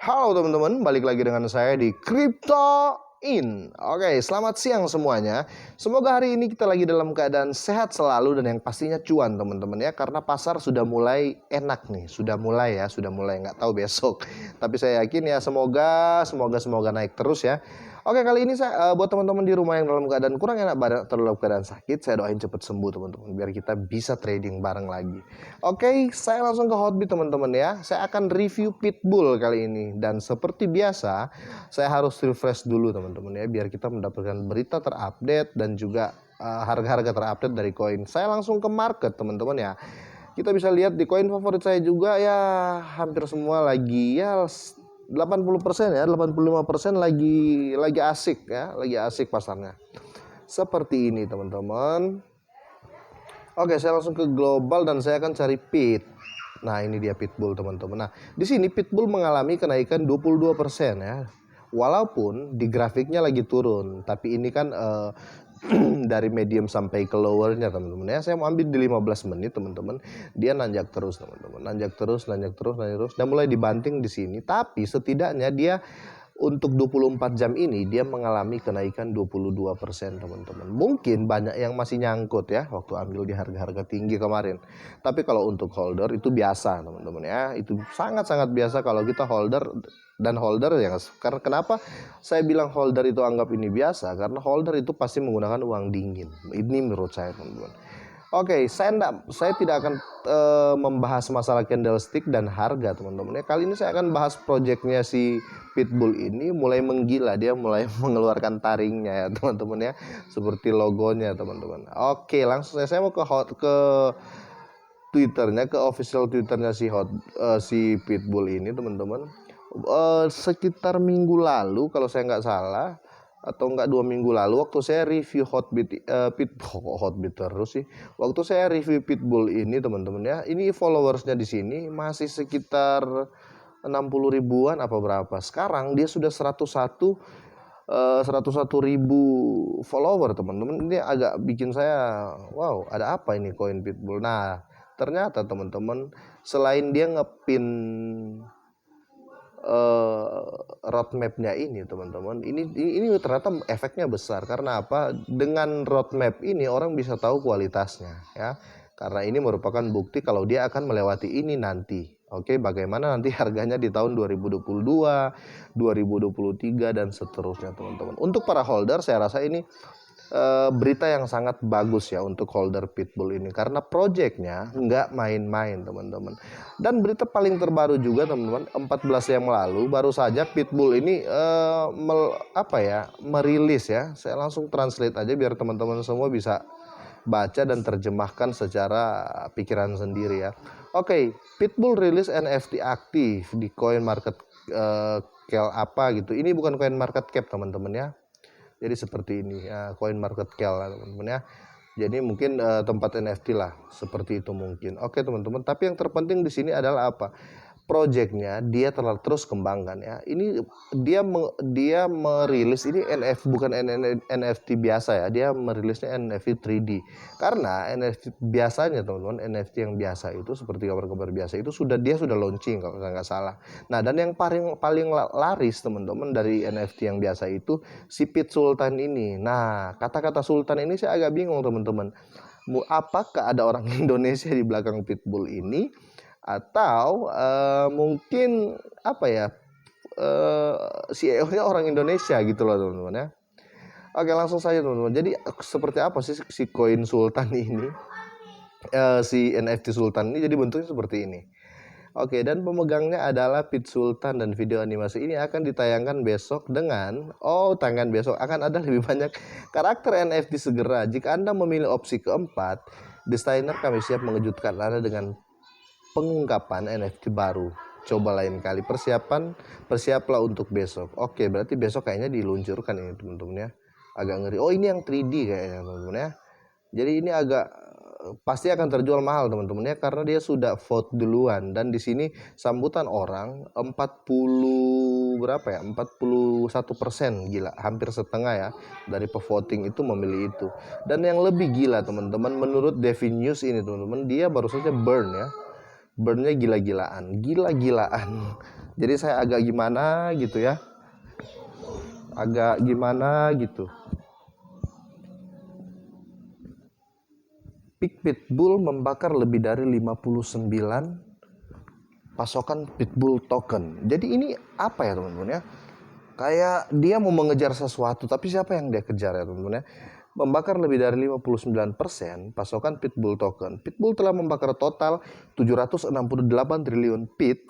Halo teman-teman, balik lagi dengan saya di Crypto In. Oke, selamat siang semuanya. Semoga hari ini kita lagi dalam keadaan sehat selalu dan yang pastinya cuan teman-teman ya. Karena pasar sudah mulai enak nih, sudah mulai nggak tahu besok. Tapi saya yakin ya semoga naik terus ya. Oke, kali ini saya buat teman-teman di rumah yang dalam keadaan kurang enak badan atau dalam keadaan sakit, saya doain cepet sembuh teman-teman biar kita bisa trading bareng lagi. Oke, saya langsung ke Hotbit teman-teman ya. Saya akan review Pitbull kali ini dan seperti biasa, saya harus refresh dulu teman-teman ya biar kita mendapatkan berita terupdate dan juga harga-harga terupdate dari koin. Saya langsung ke market teman-teman ya. Kita bisa lihat di koin favorit saya juga ya hampir semua lagi ya 80% ya, 85% lagi asik ya, lagi asik pasarnya. Seperti ini teman-teman. Oke, saya langsung ke global dan saya akan cari Pit. Nah, ini dia Pitbull teman-teman. Nah, di sini Pitbull mengalami kenaikan 22% ya. Walaupun di grafiknya lagi turun, tapi ini kan dari medium sampai ke lowernya teman-teman ya. Saya mau ambil di 15 menit teman-teman. Dia nanjak terus teman-teman. Nanjak terus. Dan mulai dibanting di sini. Tapi setidaknya dia untuk 24 jam ini dia mengalami kenaikan 22% teman-teman. Mungkin banyak yang masih nyangkut ya waktu ambil di harga-harga tinggi kemarin. Tapi kalau untuk holder itu biasa teman-teman ya. Itu sangat-sangat biasa kalau kita holder dan holder ya. Karena kenapa saya bilang holder itu anggap ini biasa? Karena holder itu pasti menggunakan uang dingin. Ini menurut saya teman-teman. Oke, saya tidak akan membahas masalah candlestick dan harga teman-teman ya. Kali ini saya akan bahas projectnya si Pitbull ini mulai menggila, dia mulai mengeluarkan taringnya ya teman-teman ya, seperti logonya teman-teman. Oke, langsung saya mau ke Twitternya, ke official Twitternya si Pitbull ini teman-teman. Sekitar minggu lalu kalau saya nggak salah atau enggak 2 minggu lalu waktu saya review Hotbit terus sih. Waktu saya review Pitbull ini teman-teman ya, ini followersnya di sini masih sekitar 60 ribuan apa berapa. Sekarang dia sudah 101 ribu follower teman-teman. Ini agak bikin saya wow, ada apa ini koin Pitbull. Nah, ternyata teman-teman selain dia ngepin roadmapnya ini teman-teman, ini ternyata efeknya besar. Karena apa? Dengan roadmap ini orang bisa tahu kualitasnya ya, karena ini merupakan bukti kalau dia akan melewati ini nanti. Oke, bagaimana nanti harganya di tahun 2022, 2023 dan seterusnya teman-teman. Untuk para holder saya rasa ini berita yang sangat bagus ya untuk holder Pitbull ini, karena projectnya nggak main-main teman-teman. Dan berita paling terbaru juga teman-teman, 14 yang lalu baru saja Pitbull ini merilis ya. Saya langsung translate aja biar teman-teman semua bisa baca dan terjemahkan secara pikiran sendiri ya. Oke, Pitbull rilis NFT aktif di coin market cap apa gitu. Ini bukan coin market cap teman-teman ya. Jadi seperti ini ya, coin market cap teman-teman ya. Jadi mungkin tempat NFT lah, seperti itu mungkin. Oke teman-teman, tapi yang terpenting di sini adalah apa? Projectnya dia terus kembangkan ya. Ini dia merilis ini bukan NFT biasa ya. Dia merilisnya NFT 3D. Karena NFT biasanya teman-teman, NFT yang biasa itu seperti kabar-kabar biasa itu dia sudah launching kalau saya nggak salah. Nah, dan yang paling laris teman-teman dari NFT yang biasa itu si Pit Sultan ini. Nah, kata-kata Sultan ini saya agak bingung teman-teman. Apakah ada orang Indonesia di belakang Pitbull ini? Atau mungkin apa ya, CEO-nya orang Indonesia gitu loh teman-teman ya. Oke, langsung saja teman-teman. Jadi seperti apa sih si koin Sultan ini, si NFT Sultan ini? Jadi bentuknya seperti ini. Oke, dan pemegangnya adalah Pit Sultan dan video animasi ini akan ditayangkan besok tayangkan besok akan ada lebih banyak karakter NFT segera. Jika Anda memilih opsi keempat, desainer kami siap mengejutkan Anda dengan pengungkapan NFT baru. Coba lain kali, persiaplah untuk besok. Oke, berarti besok kayaknya diluncurkan ini teman-teman ya. Agak ngeri. Oh, ini yang 3D kayaknya teman-teman ya. Jadi ini agak pasti akan terjual mahal teman-teman ya, karena dia sudah vote duluan. Dan di sini sambutan orang 41%, gila, hampir setengah ya dari pevoting itu memilih itu. Dan yang lebih gila teman-teman, menurut Devi News ini teman-teman, dia baru saja burn ya. Burnnya gila-gilaan. Jadi saya agak gimana gitu ya. Peak Pitbull membakar lebih dari 59 pasokan Pitbull token. Jadi ini apa ya teman-teman ya? Kayak dia mau mengejar sesuatu, tapi siapa yang dia kejar ya teman-teman ya? Membakar lebih dari 59% pasokan Pitbull token. Pitbull telah membakar total 768 triliun Pit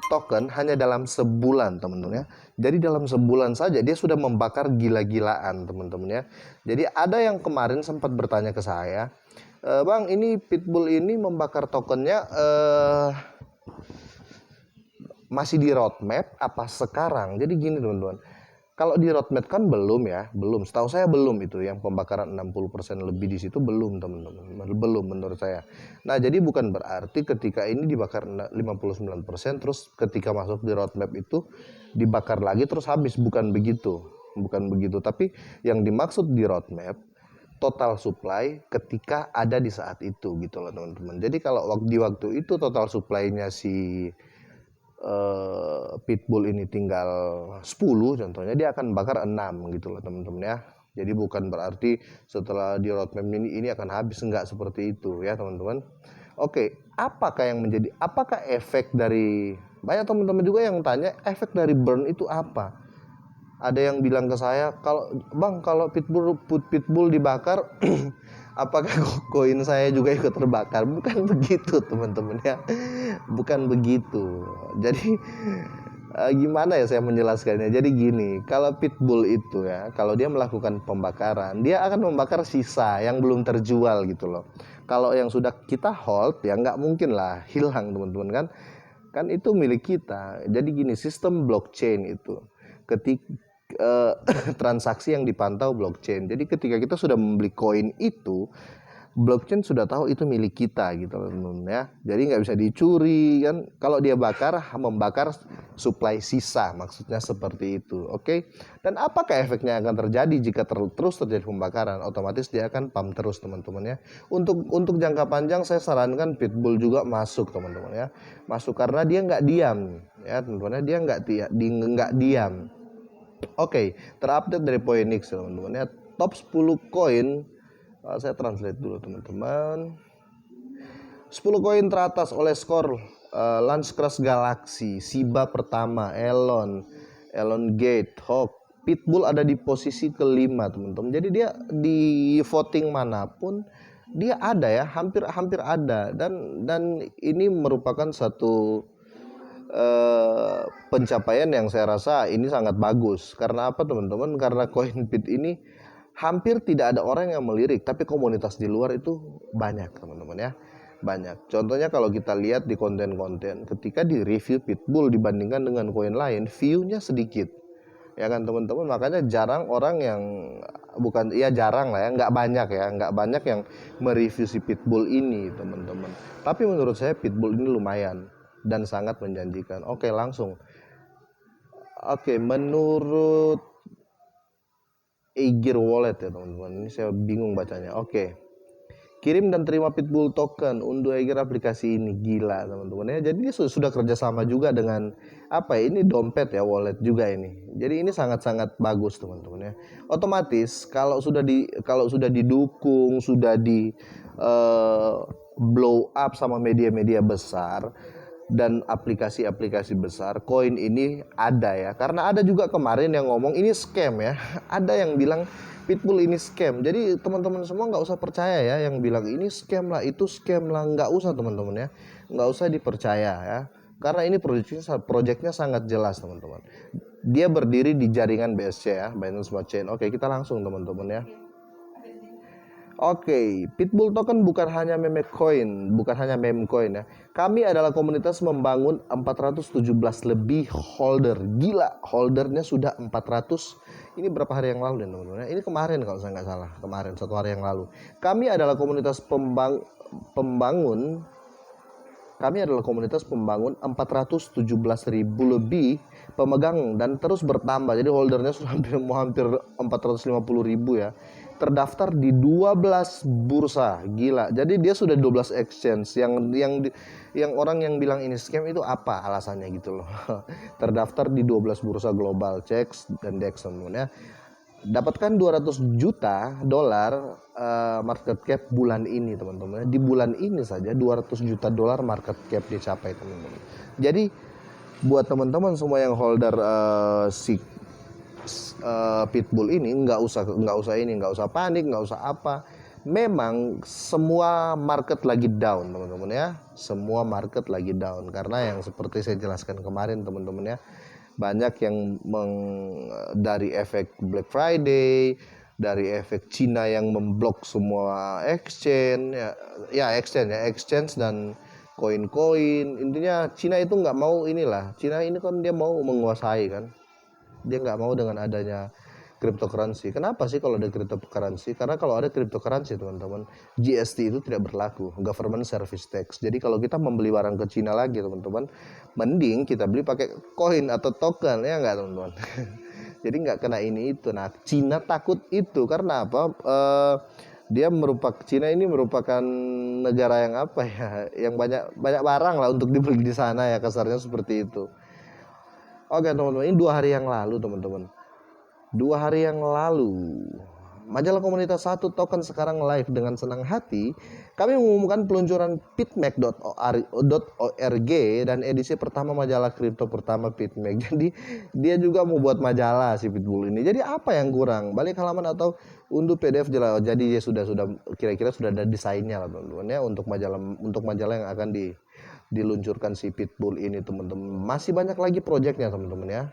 token hanya dalam sebulan teman-teman ya. Jadi dalam sebulan saja dia sudah membakar gila-gilaan teman-teman ya. Jadi ada yang kemarin sempat bertanya ke saya, Bang, ini Pitbull ini membakar tokennya masih di roadmap apa sekarang? Jadi gini teman-teman, kalau di roadmap kan belum ya, setahu saya belum itu yang pembakaran 60% lebih di situ belum teman-teman, belum menurut saya. Nah jadi bukan berarti ketika ini dibakar 59% terus ketika masuk di roadmap itu dibakar lagi terus habis, bukan begitu, tapi yang dimaksud di roadmap total supply ketika ada di saat itu gitu loh teman-teman. Jadi kalau di waktu itu total supply-nya si Pitbull ini tinggal 10 contohnya, dia akan bakar 6 gitu loh teman-teman ya. Jadi bukan berarti setelah di roadmap ini akan habis, enggak seperti itu ya teman-teman. Oke, apakah efek dari, banyak teman-teman juga yang tanya efek dari burn itu apa? Ada yang bilang ke saya, kalau Pitbull dibakar apakah koin saya juga ikut terbakar? Bukan begitu teman-teman ya, bukan begitu. Jadi gimana ya saya menjelaskannya? Jadi gini, kalau Pitbull itu ya, kalau dia melakukan pembakaran, dia akan membakar sisa yang belum terjual gitu loh. Kalau yang sudah kita hold ya nggak mungkin lah hilang teman-teman kan itu milik kita. Jadi gini, sistem blockchain itu transaksi yang dipantau blockchain. Jadi ketika kita sudah membeli koin itu, blockchain sudah tahu itu milik kita gitu teman-teman ya. Jadi nggak bisa dicuri kan. Kalau dia membakar supply sisa, maksudnya seperti itu. Oke. Dan apakah efeknya akan terjadi jika terus terjadi pembakaran? Otomatis dia akan pump terus teman-teman ya. Untuk jangka panjang saya sarankan Pitbull juga masuk teman-teman ya. Masuk karena dia nggak diam ya teman-teman. Dia nggak diam. Oke, terupdate dari Phoenix teman-teman ya. Top 10 koin, saya translate dulu teman-teman. 10 koin teratas oleh skor Launchcrash Galaxy, Shiba pertama, Elon Gate, Hawk, Pitbull ada di posisi kelima teman-teman. Jadi dia di voting manapun dia ada ya, hampir ada, dan ini merupakan satu pencapaian yang saya rasa ini sangat bagus. Karena apa teman-teman? Karena koin Pit ini hampir tidak ada orang yang melirik, tapi komunitas di luar itu banyak teman-teman ya, banyak. Contohnya kalau kita lihat di konten-konten, ketika di review Pitbull dibandingkan dengan koin lain, view-nya sedikit ya kan teman-teman. Makanya jarang orang yang, bukan ya jarang lah ya, nggak banyak yang mereview si Pitbull ini teman-teman. Tapi menurut saya Pitbull ini lumayan dan sangat menjanjikan. Oke, langsung. Oke, menurut Aegir Wallet ya teman-teman. Ini saya bingung bacanya. Oke. Kirim dan terima Pitbull token, unduh Aegir aplikasi ini. Gila teman-teman ya. Jadi dia sudah kerjasama juga dengan apa ya? Ini dompet ya, wallet juga ini. Jadi ini sangat-sangat bagus teman-teman ya. Otomatis kalau sudah didukung, sudah di blow up sama media-media besar dan aplikasi-aplikasi besar, koin ini ada ya. Karena ada juga kemarin yang ngomong ini scam ya. Ada yang bilang Pitbull ini scam. Jadi teman-teman semua nggak usah percaya ya yang bilang ini scam lah, itu scam lah. Nggak usah teman-teman ya. Nggak usah dipercaya ya. Karena ini proyeknya sangat jelas teman-teman. Dia berdiri di jaringan BSC ya, Binance Smart Chain. Oke, kita langsung teman-teman ya. Oke, Pitbull token bukan hanya meme coin ya. Kami adalah komunitas membangun 417 lebih holder. Gila, holdernya sudah 400. Ini berapa hari yang lalu teman-teman? Ini kemarin kalau saya nggak salah, kemarin 1 hari yang lalu. Kami adalah komunitas pembangun 417.000 lebih pemegang dan terus bertambah. Jadi holdernya sudah hampir 450.000 ya. Terdaftar di 12 bursa, gila. Jadi dia sudah 12 exchange. Yang orang yang bilang ini scam itu apa alasannya gitu loh. Terdaftar di 12 bursa global, CEX dan DEX teman-teman ya. Dapatkan 200 juta dolar market cap bulan ini teman-teman. Di bulan ini saja 200 juta dolar market cap dicapai teman-teman. Jadi buat teman-teman semua yang holder si Pitbull ini nggak usah panik, nggak usah apa. Memang semua market lagi down teman-teman ya. Semua market lagi down karena yang seperti saya jelaskan kemarin teman-teman ya. Banyak yang dari efek Black Friday, dari efek Cina yang memblok semua exchange exchange dan koin-koin. Intinya Cina itu nggak mau inilah. Cina ini kan dia mau menguasai kan. Dia nggak mau dengan adanya cryptocurrency. Kenapa sih kalau ada cryptocurrency? Karena kalau ada cryptocurrency teman-teman, GST itu tidak berlaku, Government Service Tax. Jadi kalau kita membeli barang ke Cina lagi teman-teman, mending kita beli pakai koin atau token ya nggak teman-teman. Jadi nggak kena ini itu. Nah Cina takut itu karena apa? Cina ini merupakan negara yang apa ya? Yang banyak barang lah untuk dibeli di sana ya, kasarnya seperti itu. Oke teman-teman, ini 2 hari yang lalu teman-teman. 2 hari yang lalu, majalah komunitas 1 token sekarang live dengan senang hati. Kami mengumumkan peluncuran pitmeg.org dan edisi pertama majalah kripto pertama Pitmeg. Jadi dia juga mau buat majalah si Pitbull ini. Jadi apa yang kurang? Balik halaman atau unduh PDF jelas. Jadi dia sudah kira-kira sudah ada desainnya lah teman-teman ya untuk majalah yang akan diluncurkan si Pitbull ini teman-teman. Masih banyak lagi proyeknya teman-teman ya.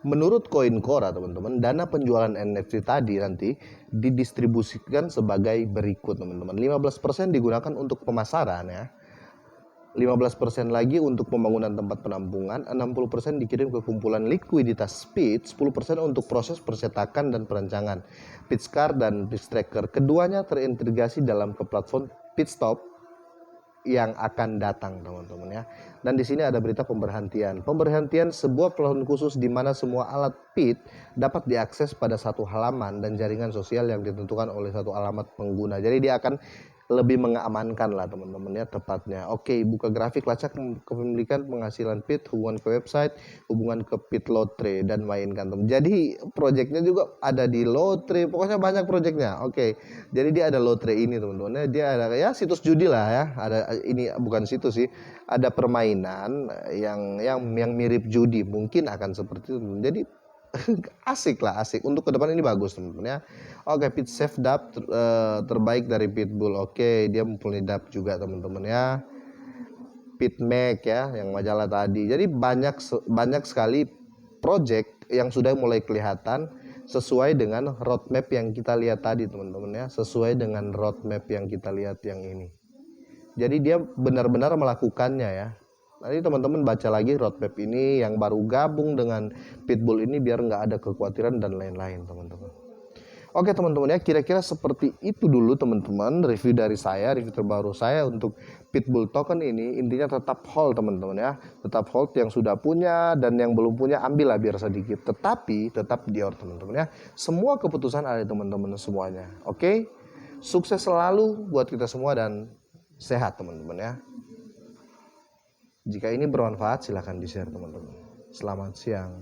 Menurut Coincora teman-teman, dana penjualan NFT tadi nanti didistribusikan sebagai berikut teman-teman. 15% digunakan untuk pemasaran ya. 15% lagi untuk pembangunan tempat penampungan, 60% dikirim ke kumpulan likuiditas Pit, 10% untuk proses percetakan dan perancangan Pitscar dan Pitstracker. Keduanya terintegrasi dalam ke platform Pitstop yang akan datang teman-teman ya. Dan di sini ada berita pemberhentian. Pemberhentian sebuah platform khusus di mana semua alat PIT dapat diakses pada satu halaman dan jaringan sosial yang ditentukan oleh satu alamat pengguna. Jadi dia akan lebih mengamankan lah teman-teman ya tepatnya. Oke, buka grafik lacak kepemilikan penghasilan PIT, hubungan ke website, hubungan ke PIT Lotre dan mainkan teman. Jadi proyeknya juga ada di Lotre, pokoknya banyak proyeknya. Oke. Jadi dia ada Lotre ini teman-teman. Dia ada ya situs judi lah ya. Ada ini bukan situs sih. Ada permainan yang mirip judi, mungkin akan seperti itu. Jadi asik untuk ke depan ini bagus teman-teman ya. Oke, PitSafe DApp terbaik dari Pitbull. Oke, dia mempunyai DApp juga teman-teman ya. Pitmeg ya yang majalah tadi. Jadi banyak sekali project yang sudah mulai kelihatan sesuai dengan roadmap yang kita lihat tadi teman-teman ya. Sesuai dengan roadmap yang kita lihat yang ini. Jadi dia benar-benar melakukannya ya. Nanti teman-teman baca lagi roadmap ini yang baru gabung dengan Pitbull ini biar nggak ada kekhawatiran dan lain-lain teman-teman. Oke teman-teman ya, kira-kira seperti itu dulu teman-teman review dari saya, review terbaru saya untuk Pitbull token ini. Intinya tetap hold teman-teman ya, tetap hold yang sudah punya dan yang belum punya ambillah biar sedikit. Tetapi tetap dior teman-teman ya, semua keputusan ada teman-teman semuanya. Oke, sukses selalu buat kita semua dan sehat teman-teman ya. Jika ini bermanfaat silahkan di-share teman-teman. Selamat siang.